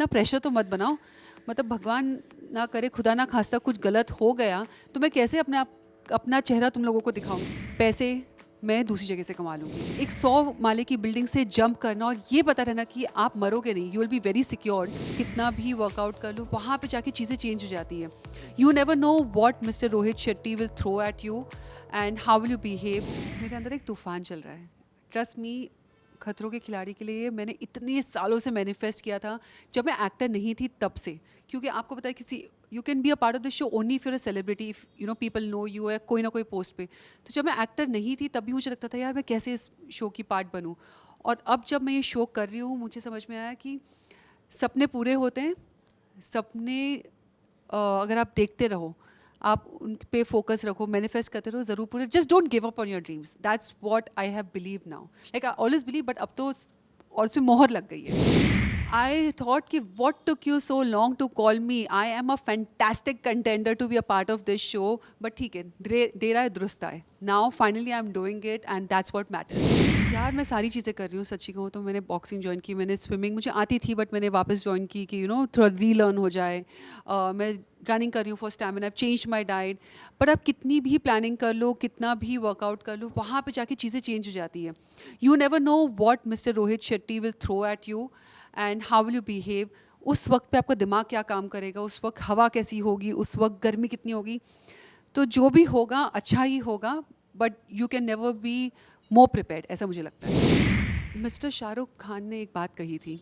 इतना प्रेशर तो मत बनाओ। मतलब भगवान ना करे, खुदा ना खास्ता कुछ गलत हो गया तो मैं कैसे अपना चेहरा तुम लोगों को दिखाऊंगी। पैसे मैं दूसरी जगह से कमा लूँगी। एक 100 माले की बिल्डिंग से जंप करना और ये पता रहना कि आप मरोगे नहीं, you will be very secure. कितना भी वर्कआउट कर लो, वहाँ पे जाके चीज़ें चेंज हो जाती है। You never know what mister Rohit Shetty will throw at you and how will you behave. मेरे अंदर एक तूफान चल रहा है, ट्रस्ट मी। खतरों के खिलाड़ी के लिए मैंने इतने सालों से मैनिफेस्ट किया था, जब मैं एक्टर नहीं थी तब से। क्योंकि आपको पता है किसी you can be a part of the show only if you're a celebrity, if you know people know you है कोई ना कोई पोस्ट पे। तो जब मैं एक्टर नहीं थी तब भी मुझे लगता था यार मैं कैसे इस शो की पार्ट बनूं। और अब जब मैं ये शो कर रही हूँ मुझे समझ में आया कि सपने पूरे होते हैं। सपने अगर आप देखते रहो, आप उन पे फोकस रखो, मैनिफेस्ट करते रहो, ज़रूर पूरे। Just don't give up on your dreams, that's what I have believe now. Like I always believe, but अब तो और उसमें मोहर लग गई है। I thought कि what took you so long to call me? I am a fantastic contender to be a part of this show. But ठीक है, देर आए दुरुस्त आए। Now finally I'm doing it and that's what matters. यार मैं सारी चीज़ें कर रही हूँ, सच्ची कहूँ तो मैंने बॉक्सिंग ज्वाइन की, मैंने स्विमिंग मुझे आती थी बट मैंने वापस ज्वाइन की कि थोड़ा रीलर्न हो जाए। मैं रनिंग कर रही हूँ for stamina, change my diet. पर आप कितनी भी प्लानिंग कर लो, कितना भी वर्कआउट कर लो, वहाँ पे जाके चीज़ें चेंज हो जाती है। You never know what mister Rohit Shetty will throw at you and how will you behave. उस वक्त पे आपका दिमाग क्या काम करेगा, उस वक्त हवा कैसी होगी, उस वक्त गर्मी कितनी होगी। तो जो भी होगा अच्छा ही होगा, but you can never be more prepared, ऐसा मुझे लगता है। मिस्टर शाहरुख खान ने एक बात कही थी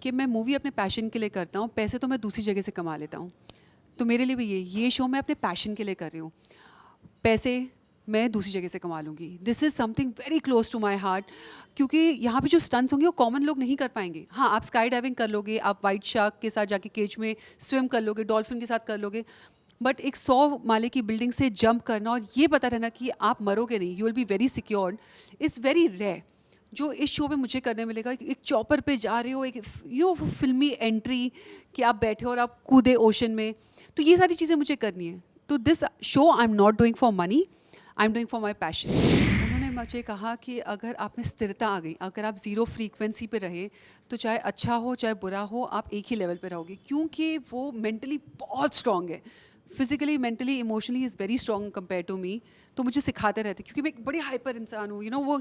कि मैं मूवी अपने पैशन के लिए करता हूँ, पैसे तो मैं दूसरी जगह से कमा लेता हूँ। तो मेरे लिए भी ये शो मैं अपने पैशन के लिए कर रही हूँ। पैसे मैं दूसरी जगह से कमा लूँगी। This is something very close to my heart, क्योंकि यहाँ पे जो स्टंट्स होंगे वो कॉमन लोग नहीं कर पाएंगे। हाँ, आप स्काई डाइविंग कर लोगे, आप वाइट शार्क के साथ जाके केज में स्विम कर लोगे, डॉल्फिन के साथ कर लोगे, बट एक 100 माले की बिल्डिंग से जंप करना और ये पता रहना कि आप मरोगे नहीं, you will be very secured, is very rare. जो इस शो में मुझे करने मिलेगा, एक चॉपर पे जा रहे हो, एक फिल्मी एंट्री कि आप बैठे हो और आप कूदे ओशन में, तो ये सारी चीज़ें मुझे करनी है। तो this show I am not doing for money, I am doing for my passion. उन्होंने मुझे कहा कि अगर आप में स्थिरता आ गई, अगर आप ज़ीरो फ्रीक्वेंसी पे रहे, तो चाहे अच्छा हो चाहे बुरा हो, आप एक ही लेवल पे रहोगे। क्योंकि वो मेंटली बहुत स्ट्रांग है, physically, mentally, emotionally is very strong compare to me. तो मुझे सिखाते रहते, क्योंकि मैं एक बड़ी हाइपर इंसान हूँ। वो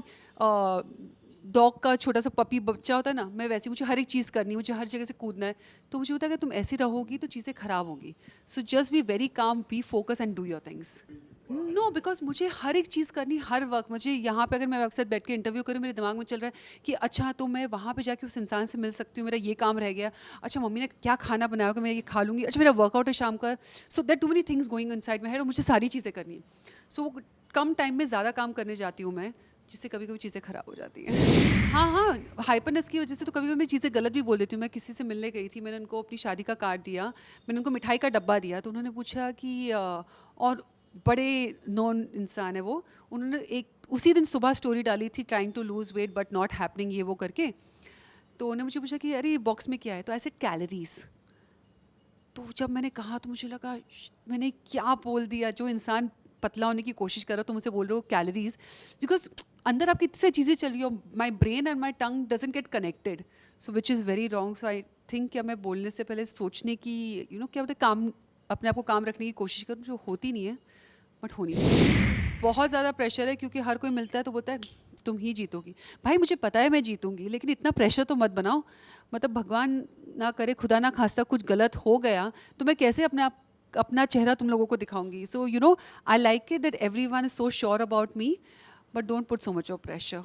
डॉग का छोटा सा पपी बच्चा होता है ना, मैं वैसे, मुझे हर एक चीज़ करनी है, मुझे हर जगह से कूदना है। तो मुझे होता है कि तुम ऐसी रहोगी तो चीज़ें ख़राब होंगी। So just be very calm, be focus and do your things. No, because मुझे हर एक चीज़ करनी हर वक्त। मुझे यहाँ पे अगर मैं आपके साथ बैठ के इंटरव्यू करूँ, मेरे दिमाग में चल रहा है कि अच्छा तो मैं वहाँ पे जाके उस इंसान से मिल सकती हूँ, मेरा ये काम रह गया, अच्छा मम्मी ने क्या खाना बनाया होगा, मैं ये खा लूँगी, अच्छा मेरा वर्कआउट है शाम का। So that too many things going inside my head, और मुझे सारी चीज़ें करनी है। सो कम टाइम में ज़्यादा काम करने जाती हूँ मैं, जिससे कभी कभी चीज़ें ख़राब हो जाती हैं। हाँ हाँ, हाइपरनेस की वजह से तो कभी कभी मैं चीज़ें गलत भी बोल देती हूँ। मैं किसी से मिलने गई थी, मैंने उनको अपनी शादी का कार्ड दिया, मैंने उनको मिठाई का डब्बा दिया, तो उन्होंने पूछा कि और बड़े नॉन इंसान है वो, उन्होंने एक उसी दिन सुबह स्टोरी डाली थी, trying to lose weight but not happening, ये वो करके। तो उन्होंने मुझे पूछा कि अरे ये बॉक्स में क्या है, तो ऐसे कैलोरीज। तो जब मैंने कहा तो मुझे लगा मैंने क्या बोल दिया। जो इंसान पतला होने की कोशिश कर रहा तो मुझे बोल रहे हो कैलोरीज, बिकॉज अंदर आपकी इतनी सारी चीज़ें चल रही हो, my brain and my tongue doesn't get connected, so which is very wrong. So I think क्या मैं बोलने से पहले सोचने की क्या बोलते काम, अपने आप को काम रखने की कोशिश करूँ, जो होती नहीं है बट होनी चाहिए। बहुत ज़्यादा प्रेशर है, क्योंकि हर कोई मिलता है तो बोलता है तुम ही जीतोगी। भाई मुझे पता है मैं जीतूंगी, लेकिन इतना प्रेशर तो मत बनाओ। मतलब भगवान ना करे, खुदा ना खास्ता कुछ गलत हो गया तो मैं कैसे अपना चेहरा तुम लोगों को दिखाऊंगी। So I like it that everyone is so sure about me, but don't put so much of pressure.